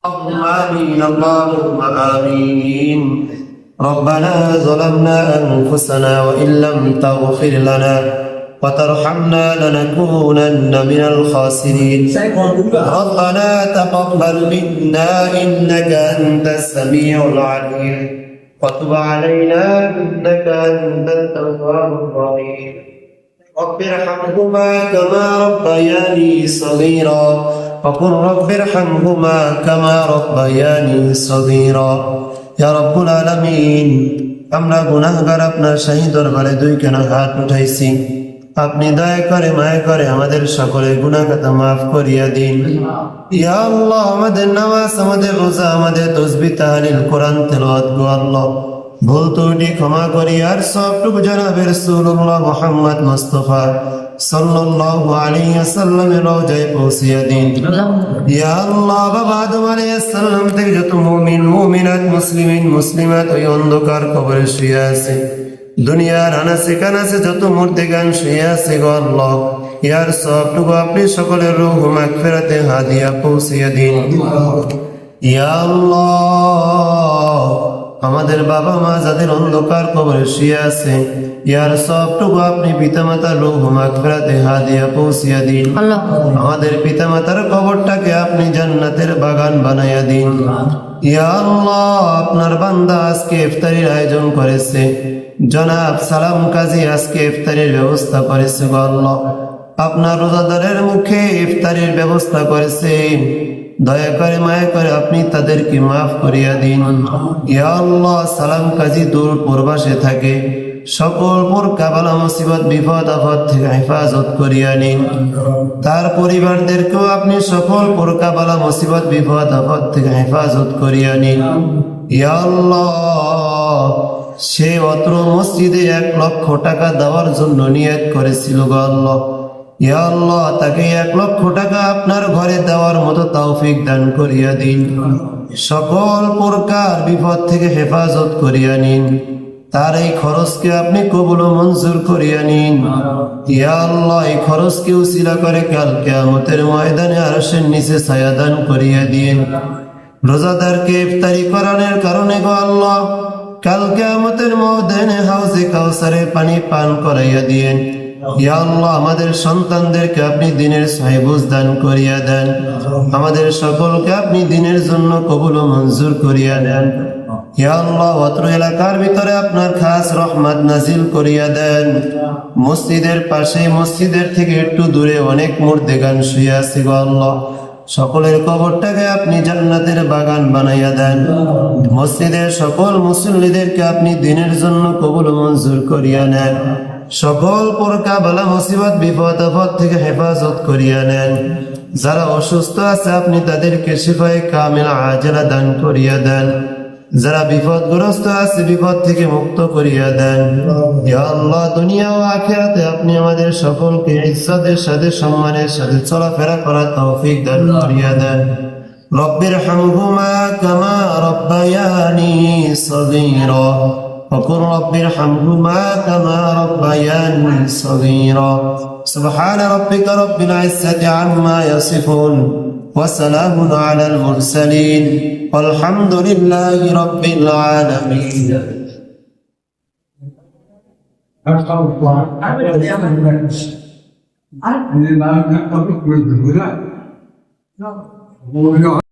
آمين اللهم آمين. ربنا ظلمنا أنفسنا وإن لم تغفر لنا وترحمنا لنكونن من الخاسرين. ربنا تقبل منا إنك أنت السميع العليم وتب علينا إنك أنت التواب الرحيم. رب ارحمهما كما ربياني صغيرا وقل رب ارحمهما كما ربياني صغيرا. ইয়া রব্বুল আলামিন, আমরা গুনাহগার আপনার শাহী দরবারে দুই কানা হাত উঠাইছি। আপনি দয়া করে মায়া করে আমাদের সকলের গুনাহ খাতা মাফ করিয়া দিন। ইয়া আল্লাহ, আমাদের নামাজ, আমাদের রোজা, আমাদের তাসবিহ তাহলিল কোরআন তেলাওয়াত গো আল্লাহ ভুল ত্রুটি ক্ষমা করি আর সবটুকু জনাবে রাসূলুল্লাহ মুহাম্মদ মুস্তাফা সাল্লাল্লাহু আলাইহি ওয়াসাল্লামের রওজায় পৌঁছিয়ে দিন। ইয়া আল্লাহ, বাবা আদম আলাইহিস সালাম থেকে যত মুমিন মুমিনাত মুসলিমিন মুসলিমাত ওই অন্ধকার কবরে শুয়ে আছে, দুনিয়ার আনাচে কানাচে যত মুর্দেগান শুয়ে আছে গো আল্লাহ, ইয়ার সবটুকু আপনি সকলের রূহ মাগফিরাতে হাদিয়া পৌঁছিয়ে দিন। ইয়া আল্লাহ, আমাদের বাবা মা যাদের অন্ধকার কবরে শুয়ে আছে, ইয়ার সবটুকু আপনি পিতামাতার রূহ মাগফিরাতে হাদিয়া পৌঁছিয়ে দিন। আমাদের পিতামাতার কবরটাকে আপনি জান্নাতের বাগান বানাইয়া দিন। ইয়া আল্লাহ, আপনার বান্দা আজকে ইফতারির আয়োজন করেছে, জনাব সালাম কাজী আজকে ইফতারির ব্যবস্থা করেছে গো আল্লাহ, আপনার রোজাদারের মুখে ইফতারির ব্যবস্থা করেছে, দয়া করে মায়া করে আপনি তাদেরকে মাফ করিয়া দিন। ইয়া আল্লাহ, সালাম কাজী দূর প্রবাসে থাকে, সকল প্রকার বালা মুসিবত বিপদ আপদ থেকে হেফাজত করিয়া নিন। তার পরিবারদেরকেও আপনি সকল প্রকার বালা মুসিবত বিপদ আপদ থেকে হেফাজত করিয়া নিন। ইয়া আল্লাহ, সে অত্র মসজিদে 1 লক্ষ টাকা দেওয়ার জন্য নিয়ত করেছিল গো আল্লাহ, ইয়া আল্লাহ, তাকে 1 লক্ষ টাকা আপনার ঘরে দেওয়ার মতো তৌফিক দান করিয়া দিন। সকল প্রকার বিপদ থেকে হেফাজত করিয়া নিন। তার এই খরচকে আপনি কবুল ও মঞ্জুর করিয়া নিন। ইয়া আল্লাহ, এই খরচকে উসিলা করে কাল কিয়ামতের ময়দানে আরশের নিচে ছায়া দান করিয়া দিন। রোজাদারকে ইফতারি করানোর কারণে গো আল্লাহ, কাল কিয়ামতের ময়দানে হাউজে কাউসারের পানি পান করাইয়া দিয়েন। ইয়া আল্লাহ, আমাদের সন্তানদেরকে আপনি দ্বীনের সহিবুঝ দান করিয়া দেন। আমাদের সকলকে আপনি দ্বীনের জন্য কবুল ও মঞ্জুর করিয়া দেন। ইয়া আল্লাহ, অত্র এলাকার ভিতরে আপনার খাস রহমত নাজিল করিয়া দেন। মসজিদের পাশে, মসজিদের থেকে একটু দূরে অনেক মুর্দেগান শুয়ে আছে গো আল্লাহ, সকলের কবরটাকে আপনি জান্নাতের বাগান বানাইয়া দেন। মসজিদের সকল মুসল্লিদেরকে আপনি দ্বীনের জন্য কবুল ও মঞ্জুর করিয়া নেন। সকল প্রকার বালা মুসিবত বিপদ আপদ থেকে হেফাজত করিয়া নেন। যারা অসুস্থ আছে আপনি তাদেরকে শিফায়ে কামিলা আজেলা দান করিয়া দেন। যারা বিপদগ্রস্ত আছে বিপদ থেকে মুক্ত করিয়া দেন। ইয়া আল্লাহ, দুনিয়া ও আখিরাতে আপনি আমাদের সকলকে ইজ্জতের সাথে সম্মানের সাথে চলাফেরা করার তৌফিক দান করিয়া দেন। রব্বির হামহুমা কামা রব্বায়ানি সগীরা وقل رب ارحمهما كما ربياني صغيرا. سبحان ربك رب العزة عما يصفون وسلام على المرسلين والحمد لله رب العالمين.